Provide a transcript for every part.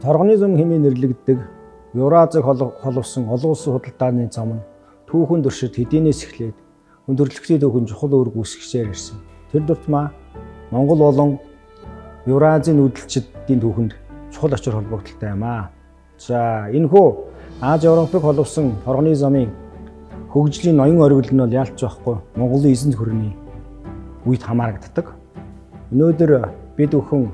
Торгоны зам хэмээн нэрлэгддэг Евразийг холбосон олон улсын худалдааны зам нь түүхэн туршид хэдийнээс эхлээд өндөрлөгчийн түүхэн чухал үүрэг үүсгэжээр ирсэн. Тэр дуртмаа Монгол болон Евразийн нүүдэлчдийн түүхэнд чухал очир холбогдолтой юм аа. За энэхүү Аз Европыг холбосон торгоны замын хөгжлийн ноён оргил нь бол яалч байхгүй Монголын эзэнт хөрөний үед хамаарагддаг. Өнөөдөр бид бүхэн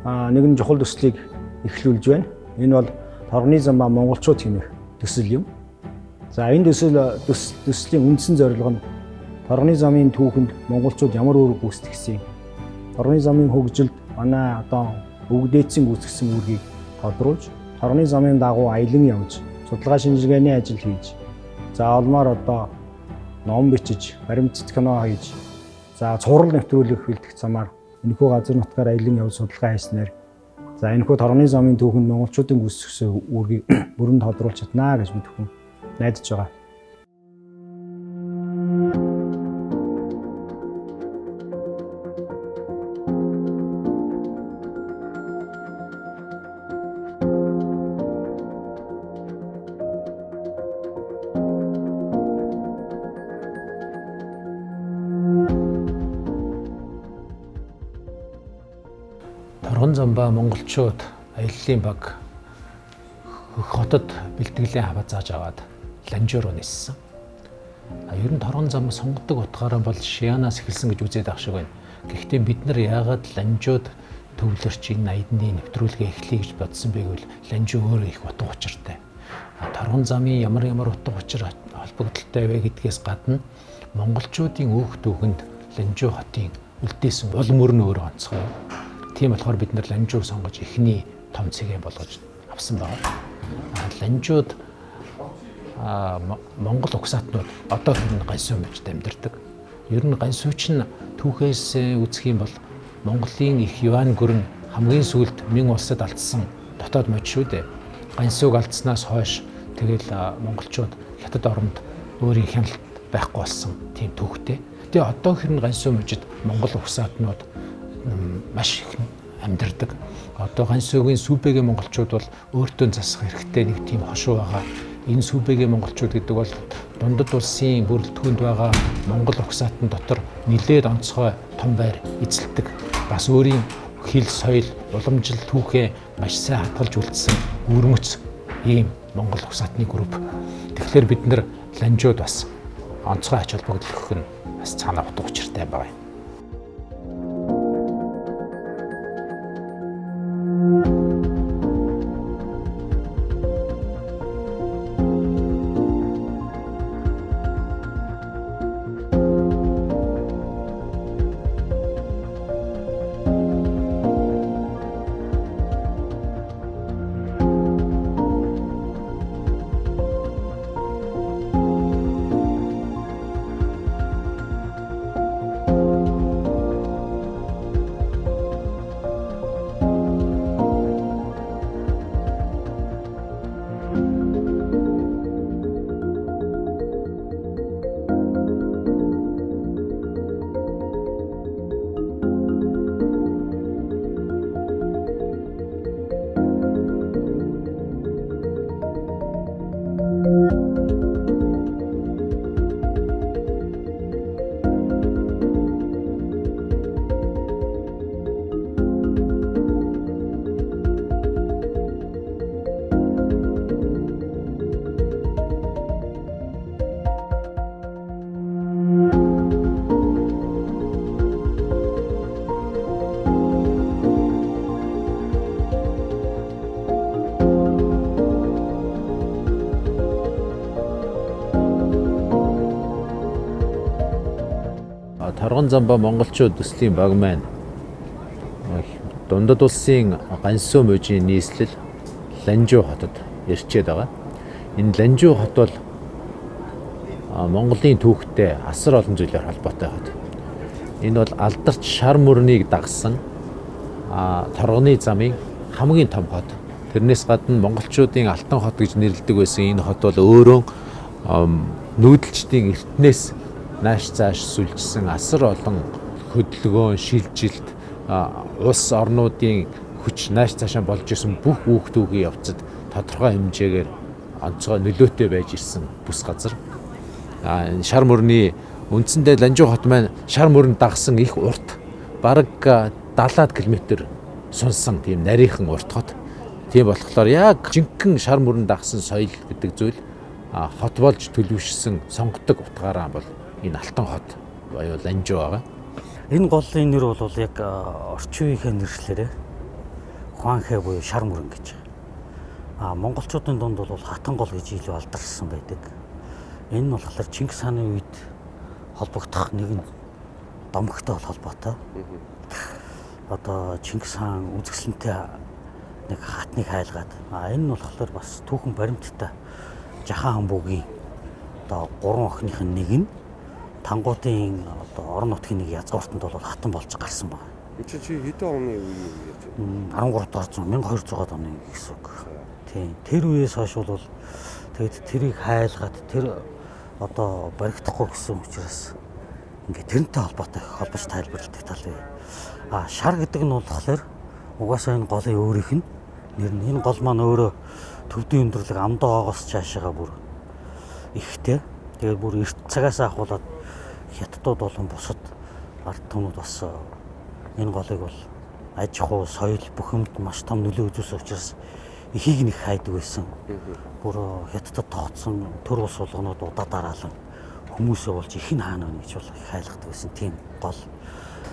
нэгэн чухал төслийг эхлүүлж байна. Энэ бол торгоны зам ба монголчууд хэмээх төсөл юм. За энэ төслийн үндсэн зорилго нь торгоны замын түүхэнд монголчууд ямар үүрэг гүйцэтгэсэн, торгоны замын хөгжилд манай одоо өвгдээцэн гүйцэтгсэн үүргийг тодруулж, торгоны замын дагуу аялан явж, судалгаа шинжилгээний ажил хийж, за олмоор одоо ном бичиж, баримтат кино хийж, за цуврал нэвтрүүлэх бэлтгэх замаар энэхүү газар нутгаар аялан явж судалгаа хийснээр за энэхүү торгоны замын түүхэнд монголчуудын гүйцэтгсэн үүргийг бүрэн тодруулж чаднаа гэж бид бүхэн найдаж байгаа. Торгон зам ба монголчууд аяллаа баг хотод бэлтгэлийн хаваа зааж аваад Ланжуу руу ниссэн. Ер нь торгон зам сонгодог утгаараа бол Шианаас эхэлсэн гэж үзээд ах шиг байна. Гэхдээ бид нар яагаад Ланжууд төвлөрч энэ аядны нэвтрүүлгээ эхлэе гэж бодсон бэ гэвэл Ланжуу өөрөө их утга учиртай. Торгон замын ямар утга учир холбогдолтой вэ гэдгээс гадна монголчуудын өөх түүхэнд Ланжуу хотын үлдээсэн улам өрн өөрөө онцгой. Тийм болохоор бид нар Ланжууг сонгож эхний том цэгээ болгож авсан байна. Ланжууд Монгол угсаатнууд одоо хүрэн ганьсуу мужид амьдардаг. Ер нь ганьсууч нь түүхээс үзэх юм бол Монголын их юан гүрэн хамгийн сүүлд Мин улсад алдсан дотоод мужид шүү дээ. Ганьсууг алдснаас хойш тэгэл монголчууд хятад оронд өөрийн хяналт байхгүй болсон тийм түүхтэй. Тэгээ одоо хүрэн ганьсуу мужид Монгол угсаатнууд маш их амьдардаг. Одоо ганьсуугийн сүүбэгийн монголчууд бол өөртөө засах хэрэгтэй нэг тийм хошуу байгаа. Энэ сүүбэгийн монголчууд гэдэг бол дундад улсын бүрэлдэхүүнд байгаа Монгол угсаатан дотор нэлээд онцгой том байр эзэлдэг. Бас өөрийн хэл, соёл, уламжил, түүхээ маш сайн хадгалж үлдсэн өрмөц ийм Монгол угсаатны групп. Тэгэхээр бид нар Ланжууд бас онцгой ач холбогдол өгөх нь бас цаанаа утга учиртай байна. Торгон зам ба монголчууд төслийн баг маань дундад улсын ганьсуу мужийн нийслэл Ланжуу хотод ирчээд байгаа. Энэ Ланжуу хот бол Монголын түүхтэй асар олон зүйлээр холбоотой хот. Энэ бол алдарч шар мөрнийг дагсан торгоны замын хамгийн том хот. Тэрнээс гадна монголчуудын алтан хот гэж нэрлэдэг байсан энэ хот бол өөрөө нүүдэлчдийн эртнээс нааш зааш сүлжсэн асар олон хөдөлгөөн, шилжилт, улс орнуудын хүч нааш цаашаа болж исэн бүх хүүхдүүгийн явцад тодорхой хэмжээгээр онцгой нөлөөтэй байж ирсэн бүс газар. Шар мөрний үндсэндээ Ланжуу хот маань шар мөрөнд дагсан их урт бараг 70 км сунсан тийм нарийнхан урт хот. Тийм болохоор яг жинхэнэ шар мөрөнд дагсан соёл гэдэг зүйл хот болж төлөвшсөн сонгодог утгаараа бол энэ Алтан хот буюу Ланжуу байгаа. Энэ голлын нэр бол яг орчин үеийнхээ нэршлэрээ Хуанхэ буюу шар мөрөн гэж. Монголчуудын дунд бол хатан гол гэж илүү алдарсан байдаг. Энэ нь болохоор Чингис хааны үед холбогдох нэгэн домогтой холбоотой. Одоо Чингис хаан үзэсгэлэнтэй нэг хатныг хайлгаад энэ нь болохоор бас түүхэн баримттай Жахан хамбуугийн одоо 3 охиных нь нэг нь Тангуудын одоо орон нутгийн нэг язгууртанд бол хатан болж гарсан байна. Чи хэдэн оны үе ярьж байна? 13 доор 1200 оны гэсэн үг. Тийм. Тэр үеэс хойш бол тэгэд тэрийг хайлгаад тэр одоо баригдахгүй гэсэн учраас ингээ тэрнтэй холбоотой холбож тайлбарладаг тал бай. Шар гэдэг нь болохоор угаасаа энэ голын өөрийнх нь нэр нь энэ гол маань өөрөө төвдийн өндөрлөг амдаа оогоос цаашаага бүр ихтэй. Тэгээд бүр эрт цагаас ахуулаад хятадууд болон бусад ард түмнүүд бас энэ голыг бол аж ахуй, соёл бүхэмд маш том нөлөө үзүүлсэн учраас ихийг нэг хайдаг байсан. Бүр хятадд тооцсон төр ус болгонууд удаа дараалан хүмүүсээ болж их нь хаана вэ гэж бол их хайлгадаг байсан тийм гол.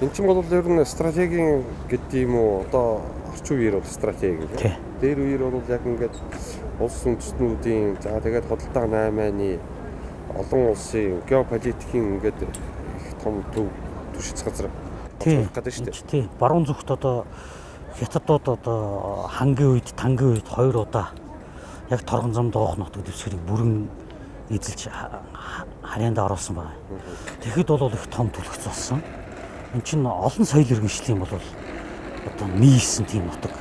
Энд чинь бол ер нь стратегийн гэдэг юм уу? Одоо орчин үеэр бол стратеги гэх. Дээр үеэр бол яг ингээд улс үндэстнүүдийн за тэгээд худалдаа 8-ны олон улсын геополитикийн ингээд их том түшиц газар болох гэдэг шүү дээ. Тийм. Баруун зүгт одоо хятадууд одоо хангийн үед, тангийн үед 2 удаа яг торгон зам доох нутаг дэвсгэрийг бүрэн эзэлж харьяанд оруулсан байна. Тэгэхэд бол их том түлхц болсон. Энд чинь олон соёл иргэншлийн бол одоо нийлсэн тийм нутаг.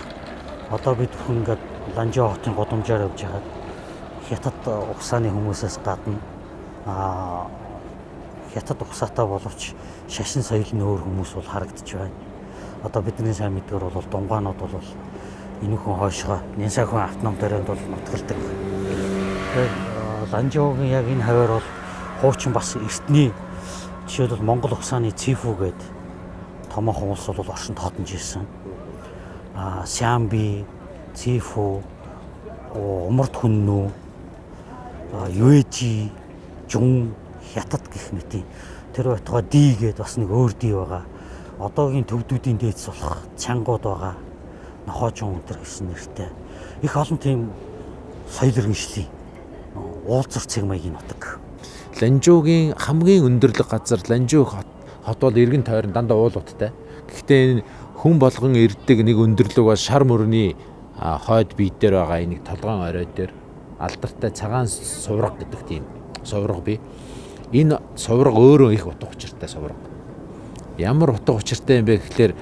Одоо бид хүн ингээд Ланжуу хотын годамжаар явж байгаад хятад ухсааны хүмүүсээс гадна хятад ухсаатай боловч шашин соёл нь өөр хүмүүс бол харагдаж байна. Одоо бидний сайн мэдгээр бол дунгаанууд бол энүүхэн хойшоо Нянсайхан автоном дээрээ бол нутгалдаг. Тэгээд Ланжуугийн яг энэ хавар бол хуучин бас эртний жишээлбэл Монгол ухсааны Цифу гэдэг томоохон улс бол оршинд хотонж ирсэн. Сямби, Цифу, Умард хүннүү, Юэжи, Жун, Хятад гэх мэт тэр байтугай Ди гэдэг бас нэг өөр Ди байгаа. Одоогийн төвдүүдийн дээдс болох Чангууд байгаа. Нохоожун өнтер гэсэн нэртэй. Их олон тийм соёл иргэншлийн уулзар цэг маягийн нутаг. Ланжуугийн хамгийн өндөрлөг газар Ланжуу хот бол эргэн тойрон дандаа уул уттай. Гэхдээ хүн болгон ирдэг нэг өндөрлөг бол шар мөрний хойд бие дээр байгаа нэг толгоон орой дээр алдартай цагаан сувраг гэдэг тийм сувраг бий. Энэ сувраг өөрөө их утга учиртай сувраг. Ямар утга учиртай юм бэ гэхээр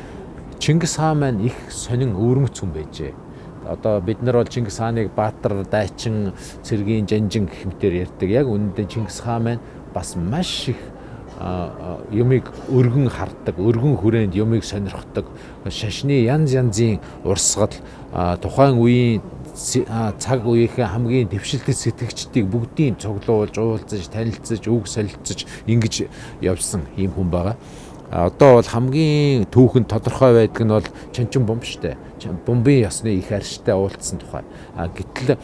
Чингис хаан маань их сонин өвөрмөц хүн байжээ. Одоо бид нар бол Чингис хааныг Баатар, Дайчин, Цэргийн, Жанжин гэх мэтээр ярьдаг. Яг үүндээ Чингис хаан маань бас маш их юмыг өргөн харддаг, өргөн хүрээнд юмыг сонирхдаг, шашны янзын урсгал, тухайн үеийн цаг үеийнхээ хамгийн дэвшилтэд сэтгэгчдийг бүгдийг цуглуулж, уулзаж, танилцаж, үг солилцож ингэж явсан ийм хүн байгаа. Одоо бол хамгийн түүхэнд тодорхой байдаг нь бол Чанчин бомб штэ. Бомбын ясны их арштай уулзсан тухай. Гэтэл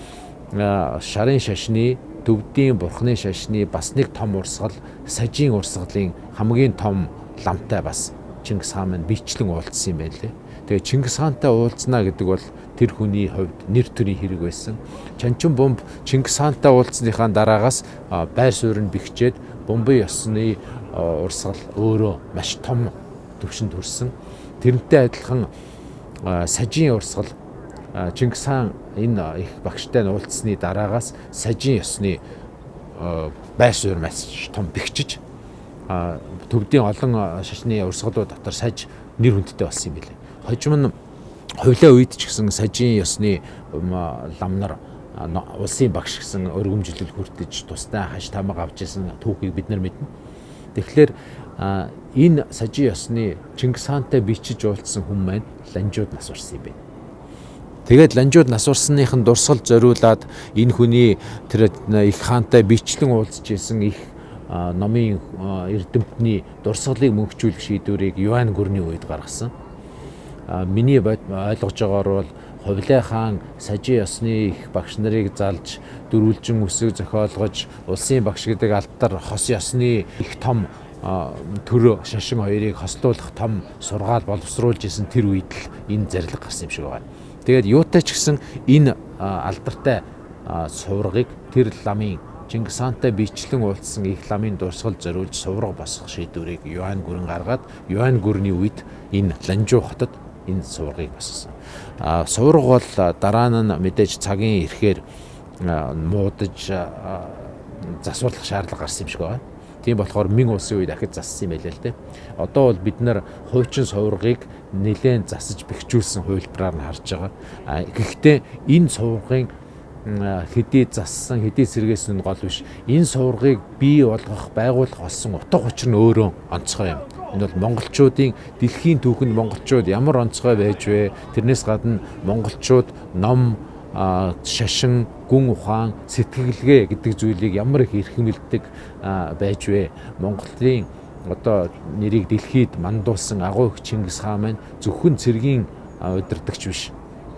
шарын шашны, төвдийн бурхны шашны бас нэг том урсгал, сажийн урсгалын хамгийн том ламтай бас Чингис хаан маань бичлэн уулзсан юм байлээ. Тэгээ Чингис хаантай уулзнаа гэдэг бол тэр хүний хувьд нэр төрийн хэрэг байсан. Чанчин бомб Чингис хаантай уулзсныхаа дараагаас байр суурь нь бэхжээд бомбын ясны урсгал өөрөө маш том төвшөнд хүрсэн. Тэрнтэй адилхан сажийн урсгал Чингис хаан энэ их багштай нь уулзсны дараагаас сажийн ясны байр суурь маш том бэхжиж төвдийн олон шашны урсгалууд дотор саж нэр хүндтэй болсон юм билээ. Хожим нь хувилаа үед ч гэсэн сажийн ясны ламнар улсын багш гэсэн өргөмжлөл хүртэж тусдаа хаш тамга авч ирсэн түүхийг бид нар мэднэ. Тэгэхээр энэ сажийн ясны Чингис хаантай бичиж уулзсан хүн маань Ланжууд нас урсан юм байна. Тэгээд ланжууд насварсныхын дурсгал зориулаад энэ хүний тэр их хаантай бичлэн уулзж исэн их номын эрдэмтний дурсгалыг мөнхжүүлэх шийдвэрийг Юань гүрний үед гаргасан. Миний ойлгож байгаагаар бол Хувлай хаан сажийн ёсны их багш нарыг залж дөрвөлжин үсэг зохиолгож улсын багш гэдэг алдар хос ёсны их том төр шашин хоёрыг хослуулах том сургаал боловсруулж исэн тэр үед л энэ зарлиг гарсан юм шиг байна. Тэгээд юутай ч гэсэн энэ алдартай суврагыг тэр ламын Чингис хаантай бичлэн уулзсан их ламын дурсгал зориулж сувраг босгох шийдвэрийг Юань гүрэн гаргаад Юань гүрний үед энэ Ланжуу хотод энэ суврагыг босгосон. Сувраг бол дараа нь мэдээж цагийн ирэхээр муудаж засварлах шаардлага гарсан юм шиг байна. Тийм болохоор Мин улсын үед дахид зассан юм байлаа л дээ. Одоо бол бид нар хуучин суврагыг нэлээд засаж бэхжүүлсэн хувилбараар нь харж байгаа. Гэхдээ энэ суврагын хэдий зассан, хэдий сэргээсэн нь гол биш. Энэ суврагыг бий болгох, байгуулах болсон утга учир нь өөрөө онцгой юм. Энэ бол монголчуудын дэлхийн түүхэнд монголчууд ямар онцгой байж вэ? Тэрнээс гадна монголчууд ном, шашин, гүн ухаан, сэтгэлгээ гэдэг зүйлийг ямар их эрхэмлдэг байж вэ? Монголын одоо нэрийг дэлхийд мандуулсан агуу их Чингис хаан маань зөвхөн цэргийн удирдагч биш.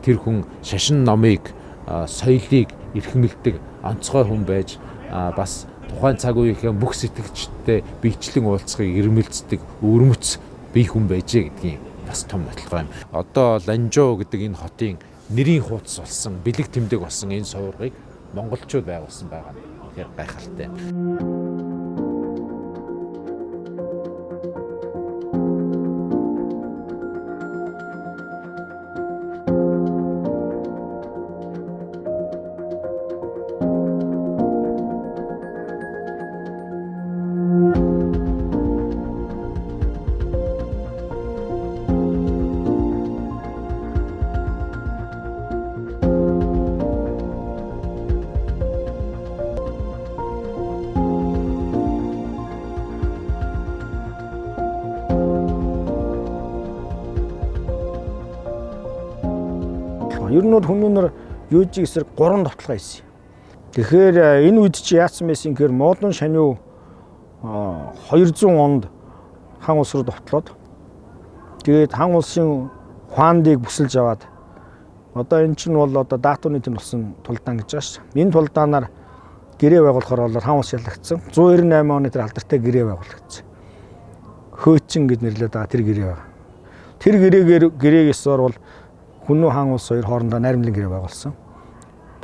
Тэр хүн шашин номыг, соёлыг эрхэмлдэг онцгой хүн байж бас тухайн цаг үеийнхээ бүх сэтгэгчтэй биечлэн уулзахыг эрмэлздэг өвөрмөц бие хүн байжээ гэдгийг бас том баталгаа юм. Одоо Ланжуу гэдэг энэ хотын нэрийн хуудас болсон, бэлэг тэмдэг болсон энэ суврагыг монголчууд байгуулсан байгаа нь ихээр гайхалтай. Ер нь бол хүмүүнээр Южиг эсрэг 3 товтлогоо хийсэн. Тэгэхээр энэ үед чи яасан байсан гэхээр Модон шаниу 200 онд хан улс руу товтлоод тэгээд хан улсын хуандыг бүсэлж аваад одоо эн чинь бол одоо даатууны тэн болсон тулдаан гэж байгаа шүү. Энэ тулдаанаар гэрээ байгуулахаар бол хан улс ялагдсан. 198 оны тэр алдартай гэрээ байгуулагдсан. Хөөчин гэд нэрлээд байгаа тэр гэрээ байгаа. Тэр гэрээгээс бол Хүннү хаан улс хоёр хоорондоо найрамдлын гэрээ байгуулсан.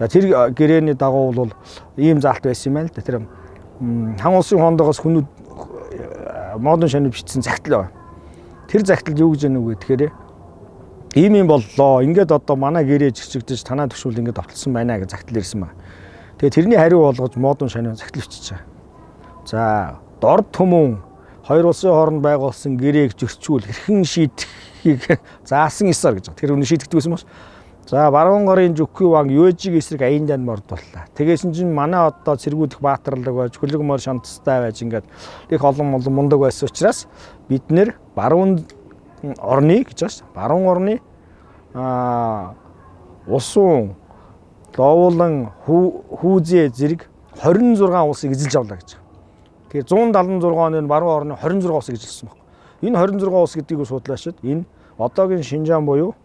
Тэр гэрээний дагуу бол ийм заалт байсан юм байна л да. Тэр хан улсын хондоогоос Хүннү Модон шаниу бичсэн загтал байна. Тэр загталд юу гэж яаныг вэ гэхээр ийм юм боллоо. Ингээд одоо манай гэрээ жигчигдэж танаа төвшүүл ингээд давталсан байна гэж загтал ирсэн байна. Тэгээ тэрний хариу болгож Модон шаниу загтал бичиж байгаа. За дорд түмэн хоёр улсын хооронд байгуулсан гэрээг зөрчүүл хэрхэн шийдэхийг заасан ёсоор гэж. Тэр үнэ шийдэгдэг байсан ба. За баруун гарын Жүкхи ван Южиг эсрэг аянданд мордууллаа. Тэгээс чинь манай одоо цэргүүдх баатарлаг байж, хөлөг мөр шантастай байж ингээд их олон мундаг байсан учраас бид нэр баруун орны гэж байна. Баруун орны усан ловлон хүүзээ зэрэг 26 улсыг эзэлж авлаа гэж. Тэгэхээр 176 оны баруун орны 26 улсыг эзэлсэн байна. Энэ 26 улс гэдгийг судлаачид энэ одоогийн Шинжаан буюу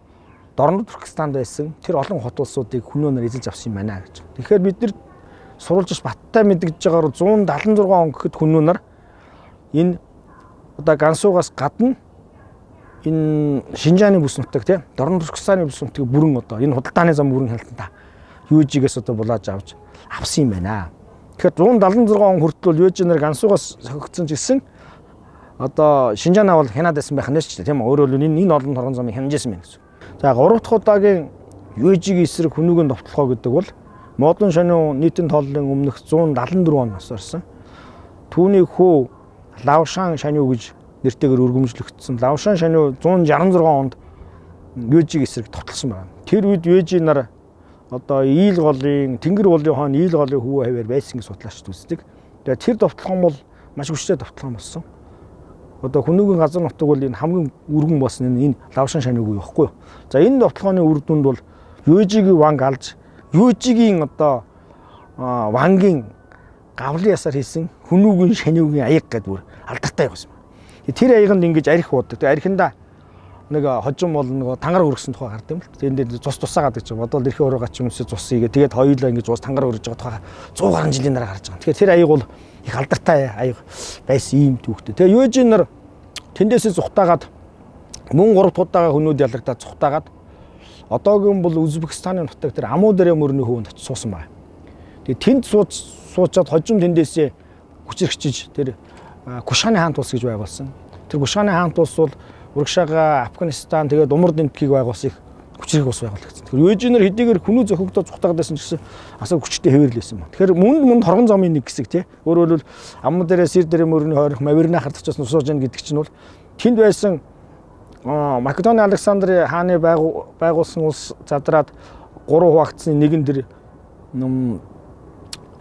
Дорнод Туркестанд байсан тэр олон хот улсуудыг хүнөөнөр эзэлж авсан юм байна гэж. Тэгэхээр бид нар сурвалж баттай мэдгэж байгаагаар 176 он гэхэд хүнөөнөр энэ одоо Гансуугаас гадна энэ Шинжааны бүс нутаг тийм Дорнод Туркестаны бүс нутгийг бүрэн одоо энэ худалдааны зам бүрэн хяналтанда Южигээс одоо булааж авсан юм байна. Тэгэхээр 176 он хүртэл Южинэр Гансуугаас сохигдсон ч гэсэн одоо Шинжаанаа бол хянаад байсан байх нь ч тийм өөрөөр хэлбэл энэ олон торгон замыг хянажсэн байна гэсэн. За 3 дахь удаагийн Южиг эсрэг хүнүүгийн товтлогоо гэдэг бол Модон шаниу нийтийн тооллын өмнөх 174 оноос орсон. Түүний хүү Лавшан шаниу гэж нэртэйгээр өргөмжлөгдсөн. Лавшан шаниу 166 онд Южиг эсрэг товтлсон байна. Тэр үед Южиг нар одоо Ийл голын Тэнгэр уулын хоон Ийл голын хүү хавьяар байсан гэж судлаач үздэг. Тэгээ тэр товтлогон бол маш хүчтэй товтлогон болсон. Одоо хүнүүгийн газар нутаг бол энэ хамгийн өргөн болсон энэ Лавшан шаниуг юу ихгүй юу. За энэ товтлогооны үр дүнд бол Южигийн ванг алж Южигийн одоо вангийн гавлын ясаар хийсэн хүнүүгийн шаниугийн аяг гэдэг бүр алдартай байсан. Тэр аяганд ингэж арх уудаг. Тэгээ архинда нэг хожим бол нэг тангар өргөсөн тухай гардаг юм л. Тэгээд энэ цус тусаагаад гэж бодвол эрхийн уруугаа ч юмсээ цус ийгээ тэгээд хоёулаа ингэж уус тангар өргөж байгаа тухай 100 гаруй жилийн дараа гарч байгаа. Тэгэхээр тэр аяг бол их алдартай аяг байсан ийм түүхтэй. Тэгээ Южин нар тэндээсээ зүхтаагаад мөн 3 дахь удаага хүнүүд ялагдаад зүхтаагаад одоогийн бол Узбекистаны нутаг тэр Амударя мөрний хөвөнд очиж суусан байна. Тэгээ тэнд суучаад хожим тэндээсээ хүчрэгчиж тэр Кушаны хаант улс гэж байгуулсан. Тэр Кушаны хаант улс бол Урагшаага, Афганистан тэгээд Умар дэмтгийг байгуулсан их хүчрэг улс байгуулагдсан. Тэгэхээр Южинэр хэдийгээр хүнүү зөхөгдөө зүхтаагаад байсан ч гэсэн асар хүчтэй хэвэрлээсэн байна. Тэгэхээр мөн торгон замын нэг хэсэг тий. Өөрөөр хэлбэл Амударя, Сирдэрэ мөрний хойрох Мавирнахад очиж нусууж яана гэдэг чинь бол тэнд байсан Македоны Александр хааны байгуулсан улс задраад 3 хуваагдсны нэгэн дэр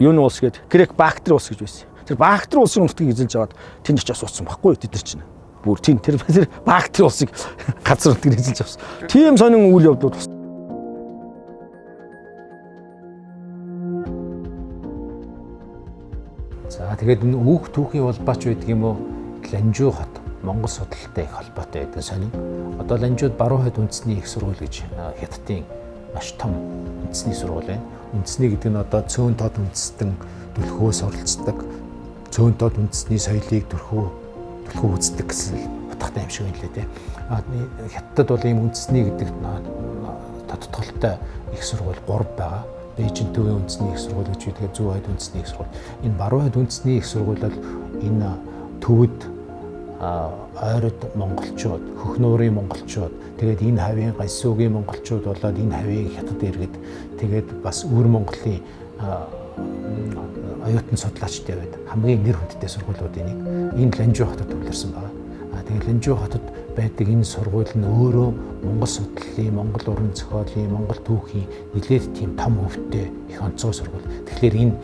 юуны улс гээд Грек Бактер улс гэж байсан. Тэр Бактер улсын нутгийг эзэлж аваад тэнд очиж суудсан байхгүй тэд нар чинь. Бүр тийм тэр Бактер улсыг газар нутгийг эзэлж авсан. Тийм сонин үйл явдлууд бас. За тэгээд үүх түүхийн улбаач байдаг юм уу? Ланжуу хот Монгол судалтай их холбоотой байдаг сонин. Одоо Ланжууд баруун хойд үндэсний их сургууль гэж Хятадын маш том үндэсний сургууль байна. Үндэсний гэдэг нь одоо цөөн тод үндэстэн түлхөөс оролцдог. Цөөн тод үндэсний соёлыг түлхүү үздэг гэсэн утгатай юм шиг байна лээ тий. Хятадд бол ийм үндэсний гэдэг тодтголтой их сургууль 3 байгаа. Бээжин төвийн үндэсний их сургууль гэж үүдэг зүүн хойд үндэсний их сургууль. Энэ баруун хойд үндэсний их сургууль бол энэ төвд ойрод монголчууд, хөх нуурын монголчууд, тэгээд энэ хавийн Гансүгийн монголчууд болоод энэ хавийг хятад иргэд тэгээд бас өвөр Монголын оюутан судлаачтай байд хамгийн нэр хүндтэй сургуулиудын нэг энэ Ланжуу хотод төвлөрсөн байна. Тэгээд Ланжуу хотод байдаг энэ сургууль нь өөрөө Монгол судлалын, Монгол уран зохиолын, Монгол түүхийн нэлээд тийм том өвдөлттэй их онцгой сургууль. Тэгэхээр энэ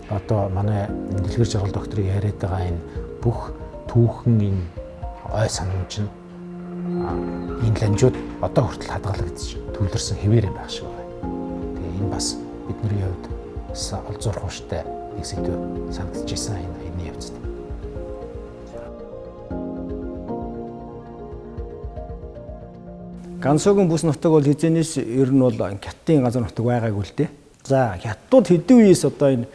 одоо манай дэлгэр жаргал докторыг яриад байгаа энэ бүх түүхэн энэ ой санамж нь энэ Ланжууд одоо хүртэл хадгалагдаж төвлөрсөн хэвээр юм байх шиг байна. Тэгээ энэ бас бидний хувьд олзуурах ууштай нэг сэдв санагдаж байсан энэ явцад. Гансүгийн бүс нутаг бол хизэнээс ер нь бол Хятадын газар нутаг байгаагүй л дээ. За Хятадууд хэдэн үеэс одоо энэ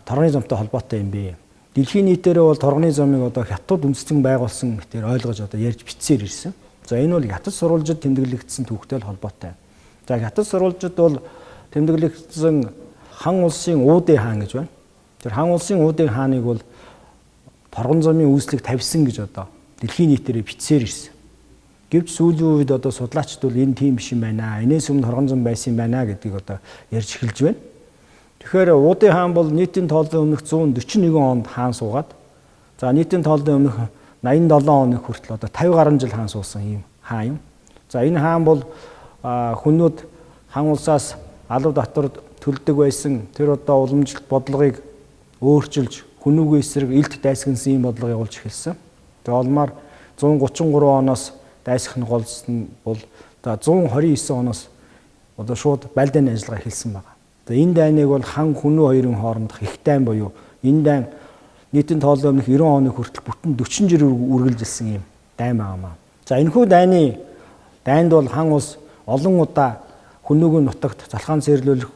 торгоны замтай холбоотой юм бэ? Дэлхийн нийтээрээ бол торгоны замыг одоо Хятад үндэстэн байгуулсан гэтээр ойлгож одоо ярьж бичсээр ирсэн. За энэ бол Хятад сурвалжид тэмдэглэгдсэн түүхтэй холбоотой. За Хятад сурвалжид бол тэмдэглэгдсэн хан улсын Уудын хаан гэж байна. Тэр хан улсын Уудын хааныг бол торгон замын үүслэг тавьсан гэж одоо дэлхийн нийтээрээ бичсээр ирсэн. Гэвч сүүлийн үед одоо судлаачид бол энэ тийм биш юм байна. Энээс өмнө торгон зам байсан юм байна гэдгийг одоо ярьж эхэлж байна. Тэгэхээр Уудын хаан бол нийтийн тооллын өмнөх 141 онд хаан суугаад за нийтийн тооллын өмнөх 87 оны хүртэл одоо 50 гаруй жил хаан суусан юм хаан юм. За энэ хаан бол хүнүүд хан улсаас алав татвар төлдөг байсан тэр одоо уламжлалт бодлогыг өөрчилж хүнүүгийн эсрэг илт дайсагнсан юм бодлого явуулж эхэлсэн. Тэгээ олмаар 133 оноос дайсах нь голсон бол за 129 оноос одоо шууд байлдааны ажиллагаа эхэлсэн байна. За энэ дайныг бол хан хүнүү хоёрын хоорондох их дайн буюу энэ дайн нийтийн тооллын өмнөх 90 оны хүртэл бүтэн 40 жил үргэлжилсэн юм дайн байгаамаа. За энэхүү дайнд бол хан улс олон удаа хүнүүгийн нутагт залхаан цэрлүүлэх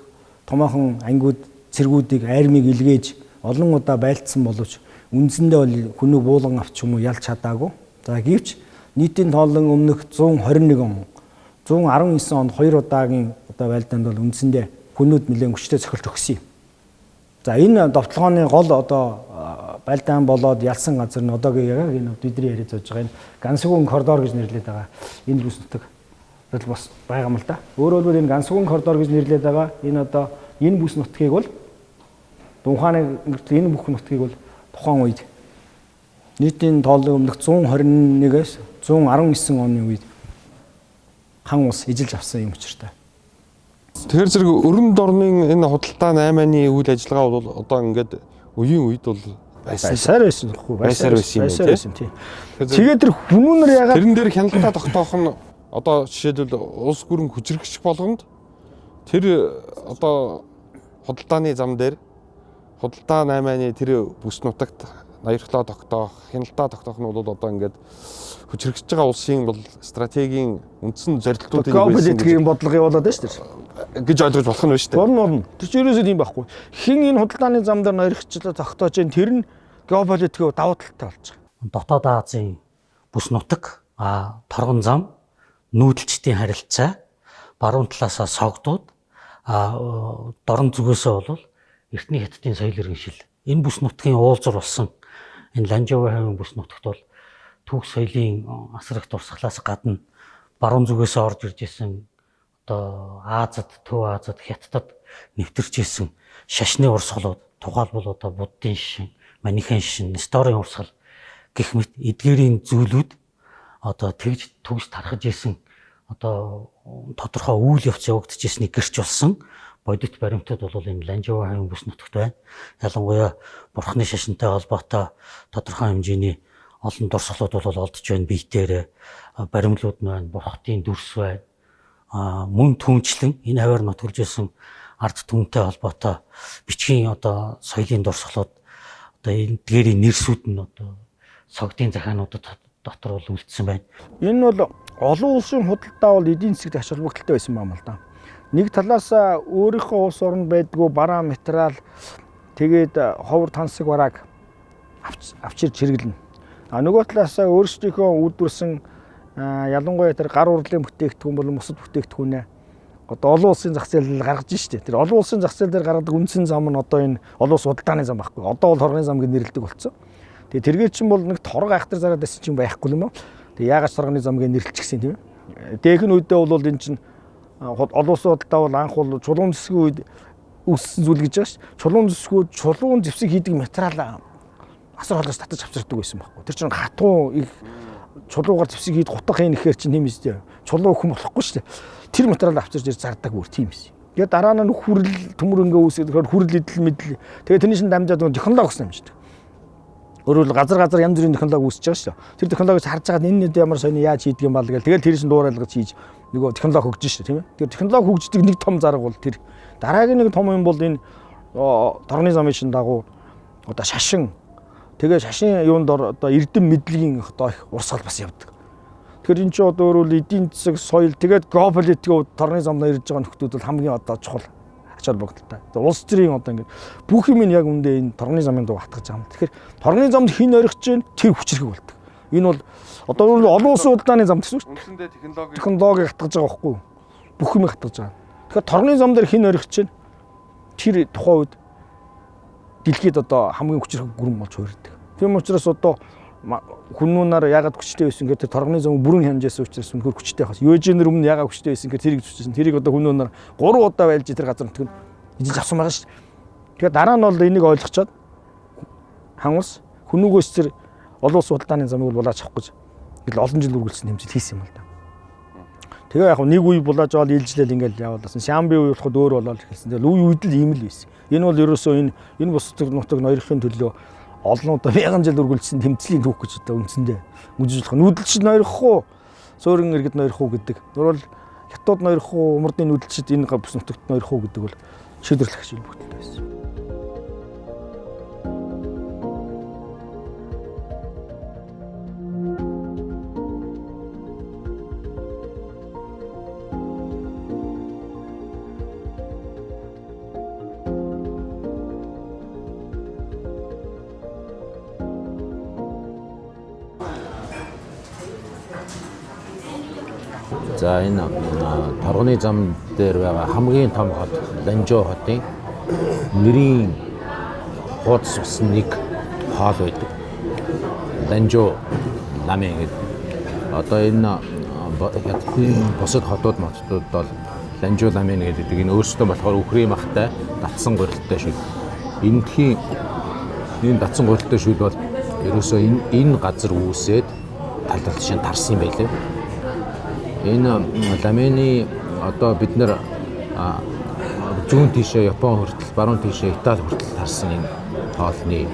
томоохон ангиуд цэргүүдийг армийг илгээж олон удаа байлцсан боловч үндсэндээ бол хүнүү буулган авч юм уу ялж чадаагүй. За гэвч нийтийн тооллон өмнөх 121 он 119 онд 2 удаагийн одоо байлдаанд бол үндсэндээ хүнүүд нэлээд хүчтэй цохилт өгсөн юм. За энэ довтлогооны гол одоо байлдаан болоод ялсан газар нь одоогийн яг энэ бидний яриад зоож байгаа энэ Гансүгийн коридор гэж нэрлэдэг байгаа энэ бүс нутаг бас байгаа юм л да. Өөрөөр хэлбэл энэ Гансүгийн коридор гэж нэрлэдэг байгаа энэ одоо энэ бүс нутгийг бол Дунхааны энэ бүх нутгийг бол тухайн үед нийтийн тооллын өмнөх 121-ээс 119 оны үед хан улс эжилж авсан юм учиртай. Тэгэхээр зэрэг өрөнд орны энэ худалдаа 8-ны үйл ажиллагаа бол одоо ингээд үеийн үед бол байсаар байсан гэхгүй байсаар байсан юм тийм. Тэгээд тэр хүмүүнэр ягаад тэрэн дээр хяналтаа тогтоох нь одоо жишээлбэл улс гүрэн хүчрэгч болгонд тэр одоо худалдааны зам дээр худалдаа 8-ны тэр бүс нутагт ноёрхлоо тогтоох, хяналтаа тогтоох нь бол одоо ингээд хүчрэгж байгаа улсын бол стратегийн үндсэн зорилтуудыг политикийн бодлого явуулаад байна шүү дээ. гэж ойлгож болох нь байна шүү дээ. Борно. Тэр чинь ерөөсөө тийм байхгүй. Хин энэ худалдааны зам дээр ноёрхчлоо тогтоож जैन тэр нь геополитикийн давуу талтай болж байгаа. Дотоод Азийн бүс нутаг, торгон зам, нүүдэлчдийн харилцаа, баруун талаасаа согдууд, дорн зүгөөсөө бол эртний хятадын соёл иргэншил. Энэ бүс нутгийн уулзур болсон энэ Ланжаовын хавийн бүс нутагт бол түүх соёлын асрах дурсгалаас гадна баруун зүгээс орж ирж исэн одоо Азад, Төв Азад, Хятадд нэвтэрч исэн шашны урсгалууд, тухайлбал одоо буддын шишин, манихын шишин, Несторын урсгал гэх мэт эдгээрийн зүйлүүд одоо тэгж төгс тархаж исэн одоо тодорхой үйл явц явагдаж ирснийг гэрч болсон бодит баримтууд бол энэ Ланжаовын хавийн бүс нутагт байна. Ялангуяа бурхны шашинтай холбоотой тодорхой хэмжээний олон дурсгалууд бол олдож байна биетээр баримлууд нь байна, бурхтын дүрс байна. Мөн түнчлэн энэ хаваар нутгалж байсан ард түмэнтэй холбоотой бичгийн одоо соёлын дурсгалууд одоо энэ дээрийн нэрсүүд нь одоо согдын захаануудад дотор бол үлдсэн байна. Энэ бол олон улсын худалдаа бол эдийн засгт ач холбогдолтой байсан юм л да. Нэг талаас өөрийнхөө улс орнд байдгүй бараа материал тэгээд ховор тансаг барааг авчирч хэрэглэнэ. Нөгөө талаас өөрсдийнхөө үйлдвэрсэн ялангуяа тэр гар урлын бүтээгдэхүүн болон бусад бүтээгдэхүүнээ одоо олон улсын зах зээлд гаргаж штэ. Тэр олон улсын зах зээл дээр гаргадаг үндсэн зам нь одоо энэ олон улс худалдааны зам байхгүй. Одоо бол хоргоны зам гэж нэрлэдэг болсон. Тэгээ тэргээ чинь бол нэг торг айхтар зараад байсан чинь байхгүй юм уу? Тэгээ яагаад торгоны зам гэж нэрлэлчихсэн тийм ээ? Дээхэн үедээ бол энэ чинь олон улсын худалдаа бол анх бол чулуун зэвсгийн үед үүссэн зүйл гэж байгаа ш. Чулуун зэвсэг хийдэг материал асар холоос татаж авчирдаг байсан байхгүй. Тэр чинь хатуу их чулуугаар зэвсэг хийд гутах хийн ихээр чинь тийм ээ. Чулуу өхөн болохгүй ш. Тэр материал авчирж ирж зардаг бүр тийм юм. Тэгээ дараа нь хүрэл төмөрөнгө үүсгээд хүрэл идэл мэдл. Тэгээ тэрний шин дамжаад технологи гэсэн юм шүү дээ. Өөрөөр газар янз бүрийн технологи үүсэж байгаа шүү. Тэр технологиос харж байгаад энэ ямар соёны яаж хийдэг юм бол тэгэл тэр шин дуурайлгаж хийж нөгөө технологи хөгжиж шүү тийм ээ. Тэр технологи хөгждөг нэг том зарга бол тэр. Дараагийн нэг том юм бол энэ торгоны замын шин дагуу одоо шашин. Тэгээ шашин юунд одоо эрдэм мэдлэгийн одоо их урсгал бас явдаг. Тэгэхээр энэ ч одоо өөрөөр эдийн засаг соёл тэгээд геополитикийн торгоны замдаа ирж байгаа нөхдүүд бол хамгийн одоо чухал ач холбогдолтой. Улс төрийн одоо ингэ бүх юм яг үндэ энэ торгоны замын дуу хатгаж байгаа юм. Тэгэхээр торгоны замд хин орхиж чинь тэр хүчрэг болдог. Энэ бол одоо олон улсын худалдааны зам гэсэн үг. Үндсэндээ технологиг хатгаж байгаа байхгүй юу? Бүх юм хатгаж байгаа. Тэгэхээр торгоны зам дээр хин орхиж чинь тэр тухайн үед дэлхийд одоо хамгийн хүчрэг гүрэн болж хуурдаг. Тийм учраас одоо хүмүүнээр ягаад хүчтэй байсан гэхээр торгоны зам бүрэн хямжаас учраас үнэхээр хүчтэй хас. Юужинэр өмнө ягаад хүчтэй байсан гэхээр тэрийг зүсчихсэн. Тэрийг одоо хүмүүнээр 3 удаа байлж тэр газар нутгийг идэж авсан байгаа шүү дээ. Тэгэхээр дараа нь бол энийг ойлгочоод хан улс хүмүүгөөс тэр олон улсын худалдааны замыг булааж авах гэж олон жил үргэлжлэн хэмжил хийсэн юм л да. Тэгээ яг нэг үе булааж аваад илжлэл ингээл явуулсан. Шамби үе болоход өөр болоод хэлсэн. Тэгээ үе үед л ийм л байсан. Энэ бол ерөөсөө энэ бусдын нутаг ноёрхын төлөө олон удаа мянган жил үргэлжлсэн тэмцлийн түүх гэж одоо үндсэндээ үзэж болох. Нүүдэлчд ноёрхох уу, суурин иргэд ноёрхох уу гэдэг. Тэр бол хятад ноёрхох уу, умардын нүүдэлчд энэ бус нутагт ноёрхох уу гэдэг бол шийдвэрлэх ажил бүгдтэй байсан. За энэ торгоны зам дээр байгаа хамгийн том хот Ланжоо хотын нэрийн хуудас усан нэг хоол байдаг. Ланжоо намын гэдэг. Одоо энэ бусад хотууд бол Ланжоо намын гэдэг энэ өөрсдөө болохоор үхрийн махтай татсан гурилтай шүд. Энэ татсан гурилтай шүд бол ерөөсөө энэ газар үүсээд тал шин тарсан юм байлээ. Энэ ламины одоо бид нэр зүүн тийшээ Япон хүртэл, баруун тийшээ Итали хүртэл тарсан энэ хоолны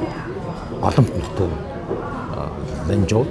голомт нутаг Ланжоо.